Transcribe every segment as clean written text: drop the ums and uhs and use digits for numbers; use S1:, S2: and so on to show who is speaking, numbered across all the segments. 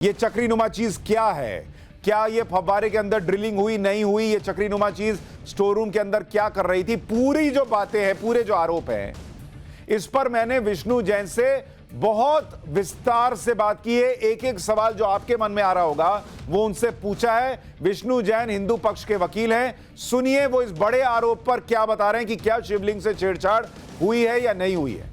S1: ये चक्रीनुमा चीज क्या है? क्या ये फव्वारे के अंदर ड्रिलिंग हुई, नहीं हुई? ये चक्रीनुमा चीज स्टोर रूम के अंदर क्या कर रही थी? पूरी जो बातें हैं, पूरे जो आरोप हैं, इस पर मैंने विष्णु जैन से बहुत विस्तार से बात की है। एक एक सवाल जो आपके मन में आ रहा होगा वो उनसे पूछा है। विष्णु जैन हिंदू पक्ष के वकील हैं। सुनिए वो इस बड़े आरोप पर क्या बता रहे हैं कि क्या शिवलिंग से छेड़छाड़ हुई है या नहीं हुई है।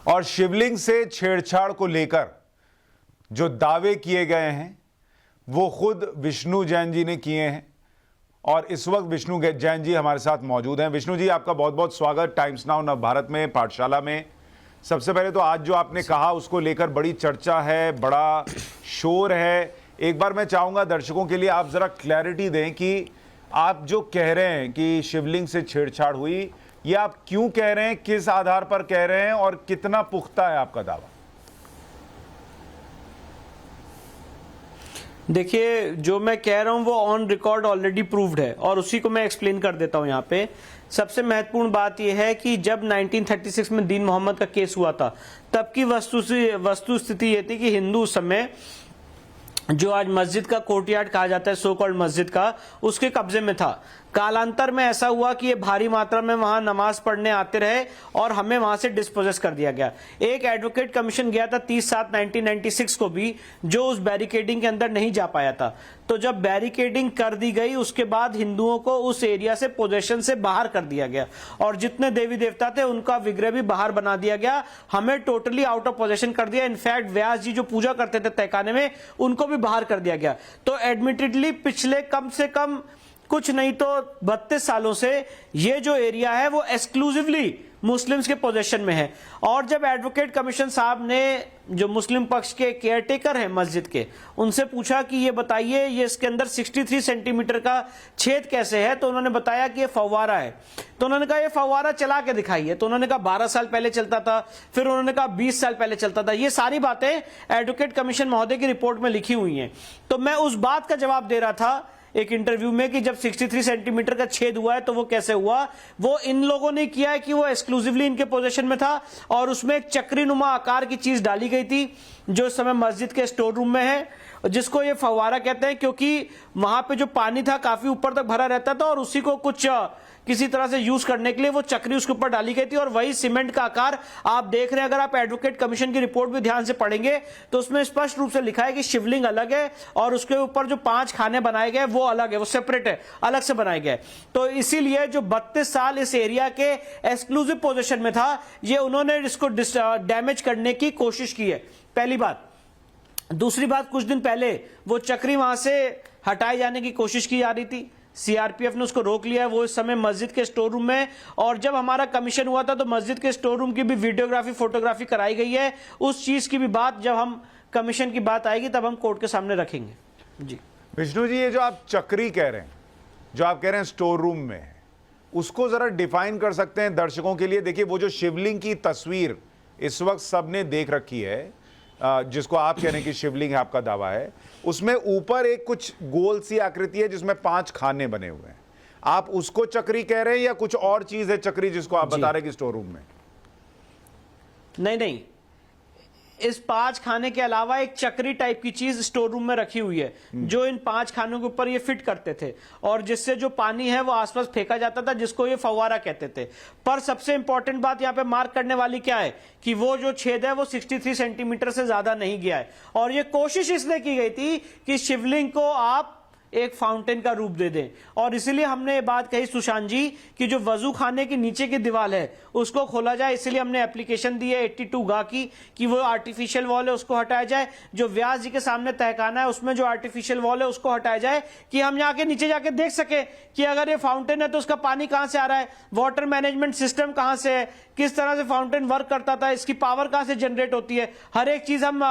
S1: और शिवलिंग से छेड़छाड़ को लेकर जो दावे किए गए हैं वो खुद विष्णु जैन जी ने किए हैं और इस वक्त विष्णु जैन जी हमारे साथ मौजूद हैं। विष्णु जी, आपका बहुत बहुत स्वागत टाइम्स नाउ नव भारत में, पाठशाला में। सबसे पहले तो आज जो आपने कहा उसको लेकर बड़ी चर्चा है, बड़ा शोर है। एक बार मैं चाहूंगा दर्शकों के लिए आप जरा क्लैरिटी दें कि आप जो कह रहे हैं कि शिवलिंग से छेड़छाड़ हुई, ये आप क्यों कह रहे हैं, किस आधार पर कह रहे हैं और कितना पुख्ता है आपका दावा?
S2: देखिए, जो मैं कह रहा हूं वो ऑन रिकॉर्ड ऑलरेडी प्रूव्ड है और उसी को मैं एक्सप्लेन कर देता हूं। यहाँ पे सबसे महत्वपूर्ण बात यह है कि जब 1936 में दीन मोहम्मद का केस हुआ था, तब की वस्तु स्थिति ये थी कि हिंदू उस समय जो आज मस्जिद का कोर्टयार्ड कहा जाता है, सो कॉल्ड मस्जिद का, उसके कब्जे में था। कालांतर में ऐसा हुआ कि ये भारी मात्रा में वहां नमाज पढ़ने आते रहे और हमें वहां से डिस्पोजेस कर दिया गया। एक एडवोकेट कमीशन गया था 30/7/1996 को भी, जो उस बैरिकेडिंग के अंदर नहीं जा पाया था। तो जब बैरिकेडिंग कर दी गई उसके बाद हिंदुओं को उस एरिया से पोजेशन से बाहर कर दिया गया और जितने देवी देवता थे उनका विग्रह भी बाहर बना दिया गया। हमें टोटली आउट ऑफ पोजेशन कर दिया। इनफैक्ट व्यास जी जो पूजा करते थे तहखाने में, उनको भी बाहर कर दिया गया। तो एडमिटेडली पिछले कम से कम कुछ नहीं तो 32 सालों से ये जो एरिया है वो एक्सक्लूसिवली मुस्लिम्स के पोजीशन में है। और जब एडवोकेट कमीशन साहब ने, जो मुस्लिम पक्ष के केयरटेकर हैं मस्जिद के, उनसे पूछा कि ये बताइए ये इसके अंदर 63 सेंटीमीटर का छेद कैसे है, तो उन्होंने बताया कि ये फव्वारा है। तो उन्होंने कहा ये फव्वारा चला के दिखाइए। तो उन्होंने कहा 12 साल पहले चलता था, फिर उन्होंने कहा 20 साल पहले चलता था। ये सारी बातें एडवोकेट कमीशन महोदय की रिपोर्ट में लिखी हुई हैं। तो मैं उस बात का जवाब दे रहा था एक इंटरव्यू में कि जब 63 सेंटीमीटर का छेद हुआ है तो वो कैसे हुआ। वो इन लोगों ने किया है कि वो एक्सक्लूसिवली इनके पोजीशन में था और उसमें एक चक्रीनुमा आकार की चीज डाली गई थी जो इस समय मस्जिद के स्टोर रूम में है, जिसको ये फव्वारा कहते हैं, क्योंकि वहां पे जो पानी था काफी ऊपर तक भरा रहता था और उसी को कुछ किसी तरह से यूज करने के लिए वो चक्री उसके ऊपर डाली गई थी। और वही सीमेंट का आकार आप देख रहे हैं। अगर आप एडवोकेट कमीशन की रिपोर्ट भी ध्यान से पढ़ेंगे तो उसमें स्पष्ट रूप से लिखा है कि शिवलिंग अलग है और उसके ऊपर जो 5 खाने बनाए गए वो अलग है, वो सेपरेट है, अलग से बनाए गए। तो इसीलिए जो 32 साल इस एरिया के एक्सक्लूसिव पोजीशन में था, ये उन्होंने इसको डैमेज करने की कोशिश की है, पहली बात। दूसरी बात, कुछ दिन पहले वो चक्री वहां से हटाए जाने की कोशिश की जा रही थी। सीआरपीएफ ने उसको रोक लिया है। वो इस समय मस्जिद के स्टोर रूम में, और जब हमारा कमीशन हुआ था तो मस्जिद के स्टोर रूम की भी वीडियोग्राफी, फोटोग्राफी कराई गई है। उस चीज की भी बात जब हम कमीशन की बात आएगी तब हम कोर्ट के सामने रखेंगे। जी
S1: विष्णु जी, ये जो आप चक्री कह रहे हैं, जो आप कह रहे हैं स्टोर रूम में है, उसको जरा डिफाइन कर सकते हैं दर्शकों के लिए? देखिए, वो जो शिवलिंग की तस्वीर इस वक्त सबने देख रखी है, जिसको आप कह रहे हैं कि शिवलिंग है, आपका दावा है, उसमें ऊपर एक कुछ गोल सी आकृति है जिसमें 5 खाने बने हुए हैं। आप उसको चक्री कह रहे हैं या कुछ और चीज है चक्री जिसको आप बता रहे हैं कि स्टोर रूम में?
S2: नहीं, इस 5 खाने के अलावा एक चक्री टाइप की चीज स्टोर रूम में रखी हुई है जो इन 5 खानों के ऊपर ये फिट करते थे और जिससे जो पानी है वो आसपास फेंका जाता था, जिसको ये फव्वारा कहते थे। पर सबसे इंपॉर्टेंट बात यहाँ पे मार्क करने वाली क्या है कि वो जो छेद है वो 63 सेंटीमीटर से ज्यादा नहीं गया है। और ये कोशिश इसलिए की गई थी कि शिवलिंग को आप एक फाउंटेन का रूप दे दें। और इसीलिए हमने ये बात कही सुशांत जी कि जो वजू खाने की नीचे की दीवार है उसको खोला जाए। इसीलिए हमने एप्लीकेशन दी है 82 गा की कि वो आर्टिफिशियल वॉल है उसको हटाया जाए। जो व्यास जी के सामने तहखाना है उसमें जो आर्टिफिशियल वॉल है उसको हटाया जाए कि हम यहाँ के नीचे जाके देख सके कि अगर ये फाउंटेन है तो उसका पानी कहां से आ रहा है, वाटर मैनेजमेंट सिस्टम कहां से है, किस तरह से फाउंटेन वर्क करता था, इसकी पावर कहां से जनरेट होती है, हर एक चीज हम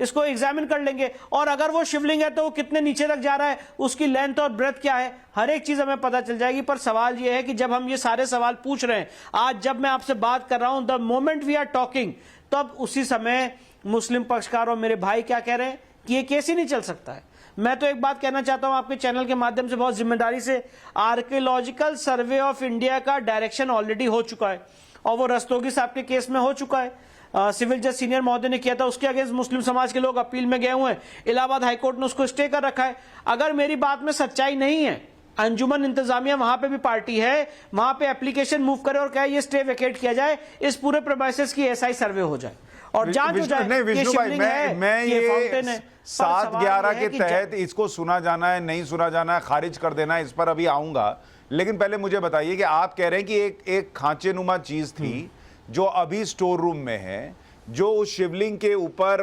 S2: इसको एग्जामिन कर लेंगे। और अगर वो शिवलिंग है तो वो कितने नीचे तक जा रहा है, उसकी लेंथ और ब्रेथ क्या है, हर एक चीज हमें पता चल जाएगी। पर सवाल ये है कि जब हम ये सारे सवाल पूछ रहे हैं, आज जब मैं आपसे बात कर रहा हूं, the moment we are talking, तब उसी समय मुस्लिम पक्षकार और मेरे भाई क्या कह रहे हैं कि ये केस ही नहीं चल सकता है। मैं तो एक बात कहना चाहता हूं आपके चैनल के माध्यम से बहुत जिम्मेदारी से, आर्कियोलॉजिकल सर्वे ऑफ इंडिया का डायरेक्शन ऑलरेडी हो चुका है और वो रस्तोगी साहब के केस में हो चुका है। सिविल जज सीनियर महोदय ने किया था, उसके अगेंस्ट मुस्लिम समाज के लोग अपील में गए हुए हैं। इलाहाबाद हाईकोर्ट ने उसको स्टे कर रखा है। अगर मेरी बात में सच्चाई नहीं है, अंजुमन इंतजामिया वहां पे भी पार्टी है, वहां पे एप्लीकेशन मूव करे और कहे ये स्टे वेकेट किया जाए, इस पूरे प्रेमाइसेस की एसआई सर्वे हो जाए और जांच हो जाए।
S1: नहीं विष्णु भाई, मैं ये
S2: फाउंटेन है।
S1: 7/11 के तहत इसको सुना जाना है, नहीं सुना जाना है, खारिज कर देना है, इस पर अभी आऊंगा। लेकिन पहले मुझे बताइए कि आप कह रहे हैं कि एक खांचे नुमा चीज थी जो अभी स्टोर रूम में है, जो उस शिवलिंग के ऊपर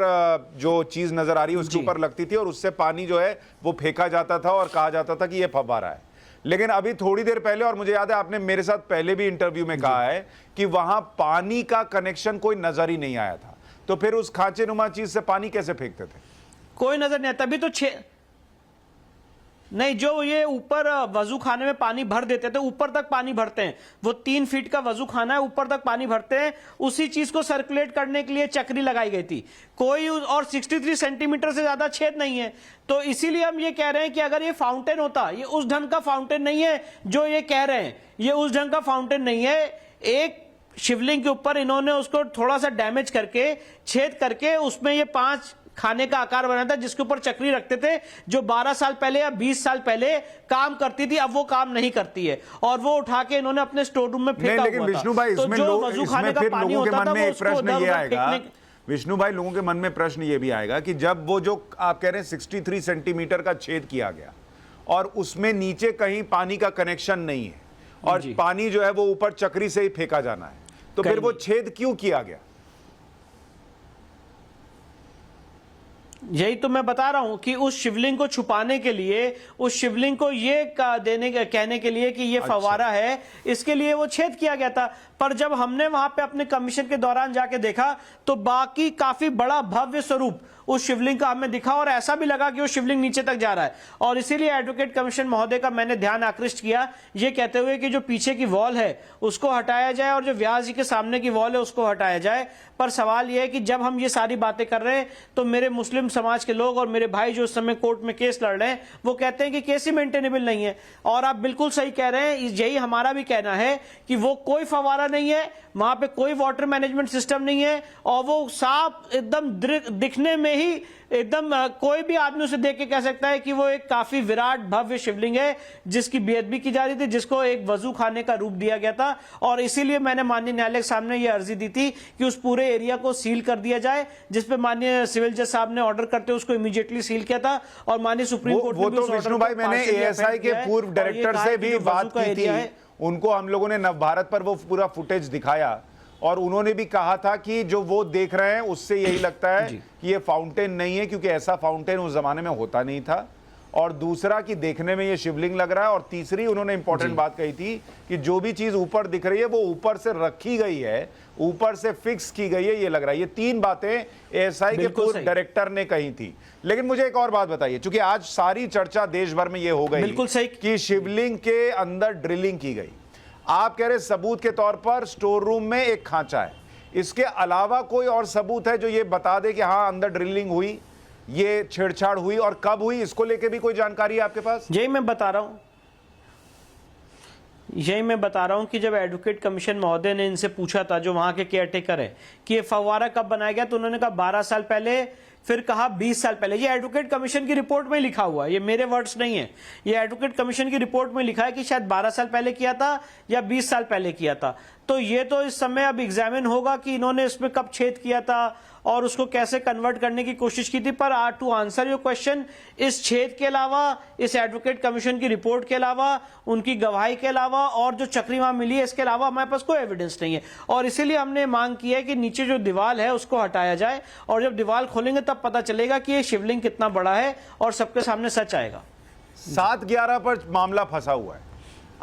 S1: जो चीज नजर आ रही है उसके ऊपर लगती थी और उससे पानी जो है वो फेंका जाता था और कहा जाता था कि ये फव्वारा है। लेकिन अभी थोड़ी देर पहले, और मुझे याद है आपने मेरे साथ पहले भी इंटरव्यू में कहा है कि वहां पानी का कनेक्शन कोई नजर ही नहीं आया था, तो फिर उस खांचे नुमा चीज से पानी कैसे फेंकते थे?
S2: कोई नजर नहीं आता। तभी तो नहीं, जो ये ऊपर वजू खाने में पानी भर देते थे, ऊपर तक पानी भरते हैं, वो 3 फीट का वजू खाना है, ऊपर तक पानी भरते हैं, उसी चीज को सर्कुलेट करने के लिए चक्री लगाई गई थी। कोई और 63 सेंटीमीटर से ज्यादा छेद नहीं है। तो इसीलिए हम ये कह रहे हैं कि अगर ये फाउंटेन होता, ये उस ढंग का फाउंटेन नहीं है जो ये कह रहे हैं, ये उस ढंग का फाउंटेन नहीं है। एक शिवलिंग के ऊपर इन्होंने उसको थोड़ा सा डैमेज करके, छेद करके, उसमें ये 5 खाने का आकार बनाया था, जिसके ऊपर चक्री रखते थे, जो 12 साल पहले या 20 साल पहले काम करती थी, अब वो काम नहीं करती है, और वो उठा के इन्होंने अपने स्टोर रूम में फेंका।
S1: लेकिन विष्णु भाई, इसमें फिर लोगों के मन में एक प्रश्न ये आएगा, विष्णु भाई, लोगों के मन में प्रश्न ये भी आएगा कि जब वो जो आप कह रहे हैं 63 सेंटीमीटर का छेद किया गया और उसमें नीचे कहीं पानी का कनेक्शन नहीं है और पानी जो है वो ऊपर चक्री से ही फेंका जाना है, तो फिर वो छेद क्यों किया गया?
S2: यही तो मैं बता रहा हूं कि उस शिवलिंग को छुपाने के लिए, उस शिवलिंग को ये कहने के लिए कि ये फव्वारा है, इसके लिए वो छेद किया गया था। पर जब हमने वहां पे अपने कमीशन के दौरान जाके देखा तो बाकी काफी बड़ा भव्य स्वरूप उस शिवलिंग का हमें दिखा और ऐसा भी लगा कि वो शिवलिंग नीचे तक जा रहा है। और इसीलिए एडवोकेट कमीशन महोदय का मैंने ध्यान आकृष्ट किया, ये कहते हुए कि जो पीछे की वॉल है उसको हटाया जाए और जो व्यास जी के सामने की वॉल है उसको हटाया जाए। पर सवाल यह है कि जब हम ये सारी बातें कर रहे हैं तो मेरे मुस्लिम समाज के लोग और मेरे भाई जो उस समय कोर्ट में केस लड़ रहे हैं वो कहते हैं कि केस ही मेंटेनेबल नहीं है। और आप बिल्कुल सही कह रहे हैं, यही हमारा भी कहना है कि वो कोई फव्वारा नहीं है, वहां पे कोई वाटर मैनेजमेंट सिस्टम नहीं है और वो साफ एकदम दिखने में ही एकदम कोई भी आदमी उसे देख के कह सकता है कि वो एक काफी विराट भव्य शिवलिंग है जिसकी बेअदबी की जा रही थी, जिसको एक वजू खाने का रूप दिया गया था। और इसीलिए मैंने माननीय न्यायालय के सामने ये अर्जी दी थी कि उस पूरे एरिया को सील कर दिया जाए, जिसपे माननीय सिविल जज साहब ने ऑर्डर करते उसको इमीडिएटली सील किया था। और माननीय सुप्रीम कोर्ट
S1: ने भी उस विष्णु भाई, मैंने एएसआई के पूर्व डायरेक्टर से भी बात की थी, उनको हम लोगों ने नवभारत पर वो पूरा फुटेज दिखाया और उन्होंने भी कहा था कि जो वो देख रहे हैं उससे यही लगता है कि ये फाउंटेन नहीं है, क्योंकि ऐसा फाउंटेन उस जमाने में होता नहीं था। और दूसरा कि देखने में ये शिवलिंग लग रहा है। और तीसरी उन्होंने इंपॉर्टेंट बात कही थी कि जो भी चीज ऊपर दिख रही है वो ऊपर से रखी गई है, ऊपर से फिक्स की गई है, ये लग रहा है। ये 3 बातें एएसआई के पूर्व डायरेक्टर ने कही थी। लेकिन मुझे एक और बात बताइए, क्योंकि आज सारी चर्चा देश भर में ये हो गई कि शिवलिंग के अंदर ड्रिलिंग की गई। आप कह रहे सबूत के तौर पर स्टोर रूम में एक खांचा है, इसके अलावा कोई और सबूत है जो ये बता दे कि हाँ अंदर ड्रिलिंग हुई, ये छेड़छाड़ हुई और कब हुई, इसको लेके भी कोई जानकारी है आपके पास?
S2: यही मैं बता रहा हूं कि जब एडवोकेट कमीशन महोदय ने इनसे पूछा था, जो वहां के केयरटेकर है, कि ये फव्वारा कब बनाया गया, तो उन्होंने कहा 12 साल पहले, फिर कहा 20 साल पहले। ये एडवोकेट कमीशन की रिपोर्ट में लिखा हुआ है, ये मेरे वर्ड्स नहीं है, ये एडवोकेट कमीशन की रिपोर्ट में लिखा है कि शायद 12 साल पहले किया था या 20 साल पहले किया था। तो ये तो इस समय अब एग्जामिन होगा कि इन्होंने इसमें कब छेद किया था और उसको कैसे कन्वर्ट करने की कोशिश की थी। पर टू आंसर योर क्वेश्चन, इस छेद के अलावा, इस एडवोकेट कमीशन की रिपोर्ट के अलावा, उनकी गवाही के अलावा और जो चक्री वहां मिली है, इसके अलावा हमारे पास कोई एविडेंस नहीं है। और इसीलिए हमने मांग की है कि नीचे जो दीवार है उसको हटाया जाए और जब दीवार खोलेंगे तब पता चलेगा कि ये शिवलिंग कितना बड़ा है और सबके सामने सच आएगा।
S1: 7/11 पर मामला फंसा हुआ है,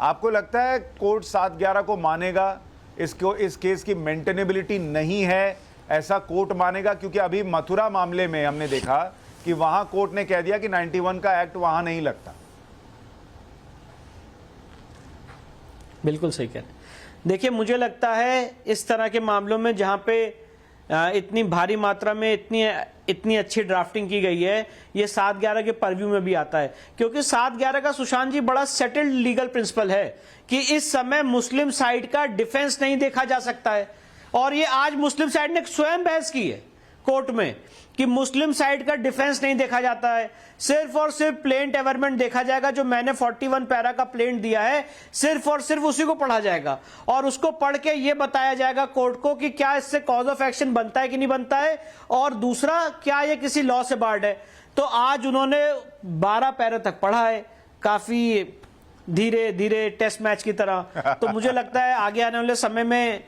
S1: आपको लगता है कोर्ट 7/11 को मानेगा? इसको, इस केस की मेंटेनेबिलिटी नहीं है ऐसा कोर्ट मानेगा? क्योंकि अभी मथुरा मामले में हमने देखा कि वहां कोर्ट ने कह दिया कि 91 का एक्ट वहां नहीं लगता।
S2: बिल्कुल सही कह रहे हैं। देखिए, मुझे लगता है इस तरह के मामलों में जहां पे इतनी भारी मात्रा में इतनी अच्छी ड्राफ्टिंग की गई है, ये 7/11 के परव्यू में भी आता है। क्योंकि 7/11 का, सुशांत जी, बड़ा सेटल्ड लीगल प्रिंसिपल है कि इस समय मुस्लिम साइड का डिफेंस नहीं देखा जा सकता है। और ये आज मुस्लिम साइड ने स्वयं बहस की है कोर्ट में कि मुस्लिम साइड का डिफेंस नहीं देखा जाता है, सिर्फ और सिर्फ प्लेंट एवरमेंट देखा जाएगा। जो मैंने 41 पैरा का प्लेंट दिया है सिर्फ और सिर्फ उसी को पढ़ा जाएगा और उसको पढ़ के ये बताया जाएगा कोर्ट को कि क्या इससे कॉज ऑफ एक्शन बनता है कि नहीं बनता है, और दूसरा क्या ये किसी लॉ से बार्ड है। तो आज उन्होंने 12 पैरा तक पढ़ा है, काफी धीरे धीरे टेस्ट मैच की तरह। तो मुझे लगता है आगे आने वाले समय में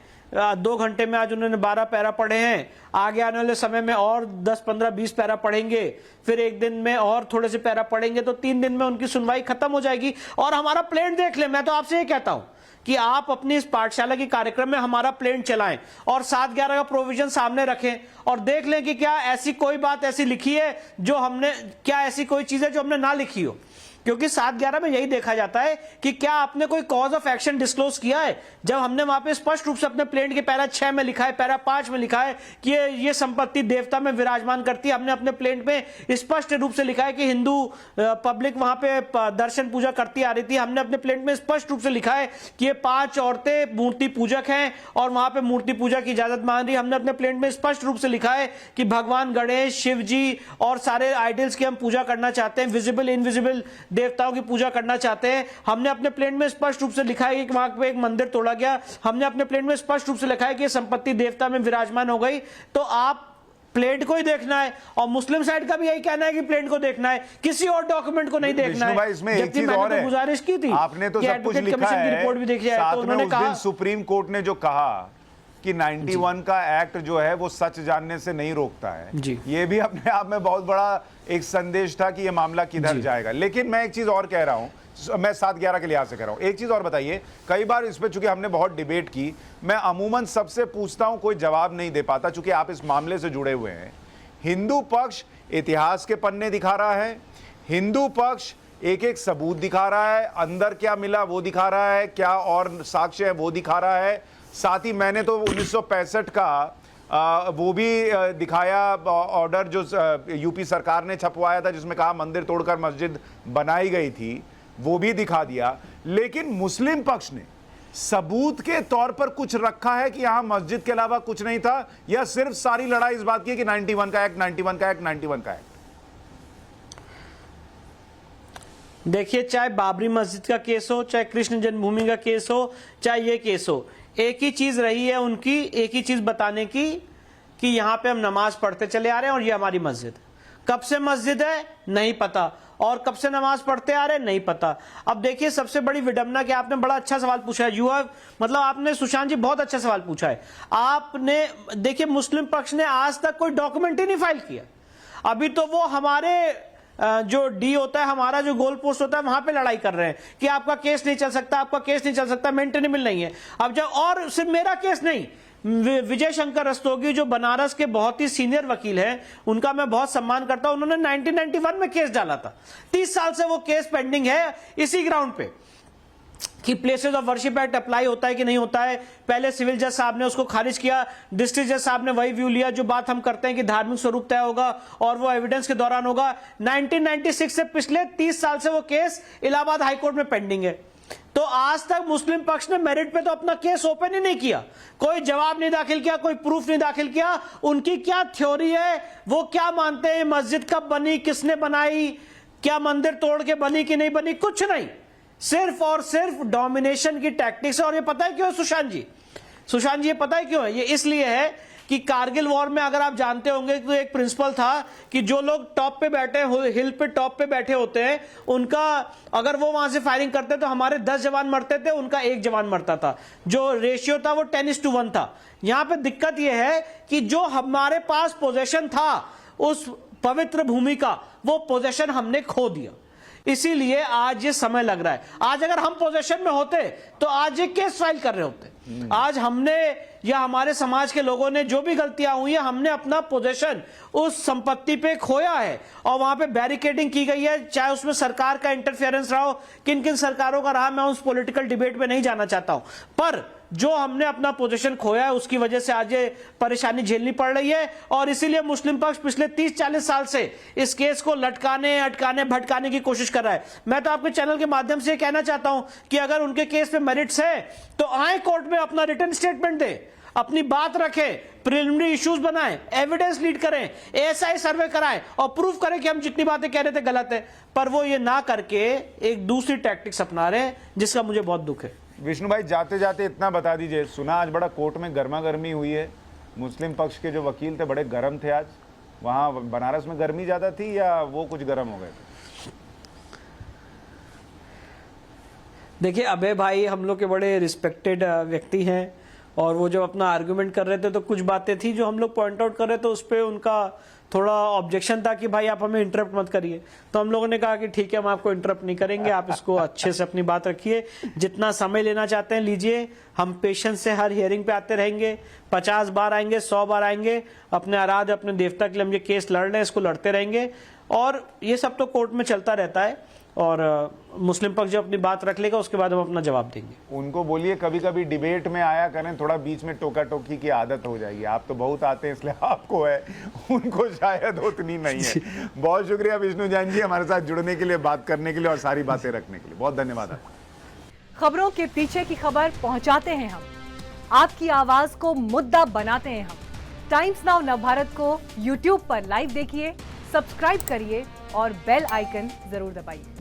S2: 2 घंटे में आज उन्होंने 12 पैरा पढ़े हैं, आगे आने वाले समय में और 10, 15, 20 पैरा पढ़ेंगे, फिर एक दिन में और थोड़े से पैरा पढ़ेंगे, तो 3 दिन में उनकी सुनवाई खत्म हो जाएगी और हमारा प्लेंट देख ले। मैं तो आपसे ये कहता हूं कि आप अपनी इस पाठशाला के कार्यक्रम में हमारा प्लेंट चलाएं और 7/11 का प्रोविजन सामने रखें और देख लें कि क्या ऐसी कोई बात ऐसी लिखी है जो हमने, क्या ऐसी कोई चीज है जो हमने ना लिखी हो। क्योंकि 7/11 में यही देखा जाता है कि क्या आपने कोई कॉज ऑफ एक्शन डिस्क्लोज किया है। जब हमने वहां पे स्पष्ट रूप से अपने प्लेंट के पैरा 6 में लिखा है, पैरा 5 में लिखा है कि ये संपत्ति देवता में विराजमान करती है, हमने अपने प्लेंट में स्पष्ट रूप से लिखा है कि हिंदू पब्लिक वहां पे दर्शन पूजा करती आ रही थी, हमने अपने प्लेंट में स्पष्ट रूप से लिखा है कि ये 5 औरतें मूर्ति पूजक हैं और वहां पे मूर्ति पूजा की इजाजत मान रही है, हमने अपने प्लेंट में स्पष्ट रूप से लिखा है कि भगवान गणेश, शिव जी और सारे आइडल्स की हम पूजा करना चाहते हैं, विजिबल इनविजिबल देवताओं की पूजा करना चाहते हैं। हमने अपने प्लेन में स्पष्ट रूप से लिखा है कि वहां पे एक मंदिर तोड़ा गया, हमने अपने प्लेन में स्पष्ट रूप से लिखा है कि ये संपत्ति देवता में विराजमान हो गई। तो आप प्लेट को ही देखना है और मुस्लिम साइड का भी यही कहना है कि प्लेट को देखना है, किसी और डॉक्यूमेंट को नहीं देखना है।
S1: भाई इसमें एक चीज और है,
S2: गुजारिश की थी,
S1: आपने तो सब कुछ लिखा है,
S2: रिपोर्ट भी देखी है, तो उन्होंने कहा
S1: सुप्रीम कोर्ट ने जो कहा कि 91 का एक्ट जो है वो सच जानने से नहीं रोकता है, ये भी अपने आप में बहुत बड़ा एक संदेश था कि ये मामला किधर जाएगा। लेकिन मैं एक चीज और कह रहा हूं, मैं 7/11 के लिहाज से कह रहा हूं, एक चीज और बताइए। कई बार इस पे चूंकि हमने बहुत डिबेट की, मैं अमूमन सबसे पूछता हूं, कोई जवाब नहीं दे पाता चूंकि आप इस मामले से जुड़े हुए हैं। हिंदू पक्ष इतिहास के पन्ने दिखा रहा है, हिंदू पक्ष एक एक सबूत दिखा रहा है, अंदर क्या मिला वो दिखा रहा है, क्या और साक्ष्य है वो दिखा रहा है। साथ ही मैंने तो 1965 का वो भी दिखाया ऑर्डर जो यूपी सरकार ने छपवाया था, जिसमें कहा मंदिर तोड़कर मस्जिद बनाई गई थी, वो भी दिखा दिया। लेकिन मुस्लिम पक्ष ने सबूत के तौर पर कुछ रखा है कि यहां मस्जिद के अलावा कुछ नहीं था, या सिर्फ सारी लड़ाई इस बात की कि 91 का एक्ट, 91 का एक्ट, 91 का एक्ट।
S2: देखिए, चाहे बाबरी मस्जिद का केस हो, चाहे कृष्ण जन्मभूमि का केस हो, चाहे ये केस हो, एक ही चीज रही है उनकी, एक ही चीज बताने की कि यहां पे हम नमाज पढ़ते चले आ रहे हैं और ये हमारी मस्जिद। कब से मस्जिद है नहीं पता, और कब से नमाज पढ़ते आ रहे हैं नहीं पता। अब देखिए, सबसे बड़ी विडंबना कि आपने बड़ा अच्छा सवाल पूछा है, मतलब आपने, सुशांत जी, बहुत अच्छा सवाल पूछा है आपने। देखिए, मुस्लिम पक्ष ने आज तक कोई डॉक्यूमेंट ही नहीं फाइल किया। अभी तो वो हमारे जो डी होता है, हमारा जो गोल पोस्ट होता है, वहां पे लड़ाई कर रहे हैं कि आपका केस नहीं चल सकता, आपका केस नहीं चल सकता, मेंटेनेबल नहीं है। अब जब, और सिर्फ मेरा केस नहीं, विजय शंकर रस्तोगी जो बनारस के बहुत ही सीनियर वकील हैं, उनका मैं बहुत सम्मान करता हूं, उन्होंने 1991 में केस डाला था। 30 साल से वो केस पेंडिंग है इसी ग्राउंड पे कि places of worship act apply होता है कि नहीं होता है। पहले सिविल जज साहब ने उसको खारिज किया, डिस्ट्रिक्ट जज साहब ने वही व्यू लिया जो बात हम करते हैं कि धार्मिक स्वरूप तय होगा और वो एविडेंस के दौरान होगा। 1996 से पिछले 30 साल से वो केस इलाहाबाद हाईकोर्ट में पेंडिंग है। तो आज तक मुस्लिम पक्ष ने मेरिट पे तो अपना केस ओपन ही नहीं किया, कोई जवाब नहीं दाखिल किया, कोई प्रूफ नहीं दाखिल किया। उनकी क्या थ्योरी है, वो क्या मानते हैं, मस्जिद कब बनी, किसने बनाई, क्या मंदिर तोड़ के बनी कि नहीं बनी, कुछ नहीं, सिर्फ और सिर्फ डोमिनेशन की टैक्टिक्स है। और ये पता है क्यों है सुशांत जी? सुशांत जी, ये पता है क्यों है? ये इसलिए है कि कारगिल वॉर में, अगर आप जानते होंगे, तो एक प्रिंसिपल था कि जो लोग टॉप पे बैठे, हिल पे टॉप पे बैठे होते हैं, उनका अगर वो वहां से फायरिंग करते तो हमारे 10 जवान मरते थे, उनका 1 जवान मरता था। जो रेशियो था वो 10:1 था। यहां पे दिक्कत यह है कि जो हमारे पास पोजेशन था उस पवित्र भूमि का, वो पोजेशन हमने खो दिया। इसीलिए आज ये समय लग रहा है। आज अगर हम पोजीशन में होते तो आज ये केस फाइल कर रहे होते। आज हमने या हमारे समाज के लोगों ने जो भी गलतियां हुई है, हमने अपना पोजीशन उस संपत्ति पे खोया है और वहां पे बैरिकेडिंग की गई है। चाहे उसमें सरकार का इंटरफेरेंस रहा हो, किन किन सरकारों का रहा, मैं उस पॉलिटिकल डिबेट में नहीं जाना चाहता हूं, पर जो हमने अपना पोजीशन खोया है उसकी वजह से आज ये परेशानी झेलनी पड़ रही है। और इसीलिए मुस्लिम पक्ष पिछले 30-40 साल से इस केस को लटकाने, अटकाने, भटकाने की कोशिश कर रहा है। मैं तो आपके चैनल के माध्यम से कहना चाहता हूं कि अगर उनके केस पे मेरिट्स है तो आए कोर्ट में अपना रिटन स्टेटमेंट दे, अपनी बात रखें, प्रिलिमिनरी इश्यूज बनाएं, एविडेंस लीड करें, एएसआई सर्वे कराएं और प्रूफ करें कि हम जितनी बातें कह रहे थे गलत है। पर वो ये ना करके एक दूसरी टैक्टिक्स अपना रहे हैं, जिसका मुझे बहुत दुख है।
S1: विष्णु भाई, जाते जाते इतना बता दीजिए, सुना आज बड़ा कोर्ट में गर्मा गर्मी हुई है, मुस्लिम पक्ष के जो वकील थे बड़े गर्म थे आज, वहां बनारस में गर्मी ज्यादा थी या वो कुछ गर्म हो गए थे?
S2: देखिए अभय भाई हम लोग के बड़े रिस्पेक्टेड व्यक्ति हैं, और वो जब अपना आर्गुमेंट कर रहे थे तो कुछ बातें थी जो हम लोग पॉइंट आउट कर रहे थे, उस पर उनका थोड़ा ऑब्जेक्शन था कि भाई आप हमें इंटरप्ट मत करिए। तो हम लोगों ने कहा कि ठीक है, हम आपको इंटरप्ट नहीं करेंगे, आप इसको अच्छे से अपनी बात रखिए, जितना समय लेना चाहते हैं लीजिए, हम पेशेंस से हर हियरिंग पे आते रहेंगे, 50 बार आएंगे, 100 बार आएंगे, अपने आराध्य अपने देवता के लिए हम ये केस लड़ रहे हैं, इसको लड़ते रहेंगे, और ये सब तो कोर्ट में चलता रहता है। और मुस्लिम पक्ष जब अपनी बात रख लेगा उसके बाद हम अपना जवाब देंगे। उनको
S1: बोलिए कभी कभी डिबेट में आया करें, थोड़ा बीच में टोका टोकी की आदत हो जाएगी, आप तो बहुत आते हैं इसलिए आपको है, उनको शायद उतनी नहीं है। बहुत शुक्रिया विष्णु जैन जी हमारे साथ जुड़ने के लिए, बात करने के लिए और सारी बातें रखने के लिए, बहुत धन्यवाद।
S3: खबरों के पीछे की खबर पहुंचाते हैं हम, आपकी आवाज को मुद्दा बनाते हैं हम। टाइम्स नाउ नवभारत को यूट्यूब पर लाइव देखिए, सब्सक्राइब करिए और बेल आइकन जरूर दबाइए।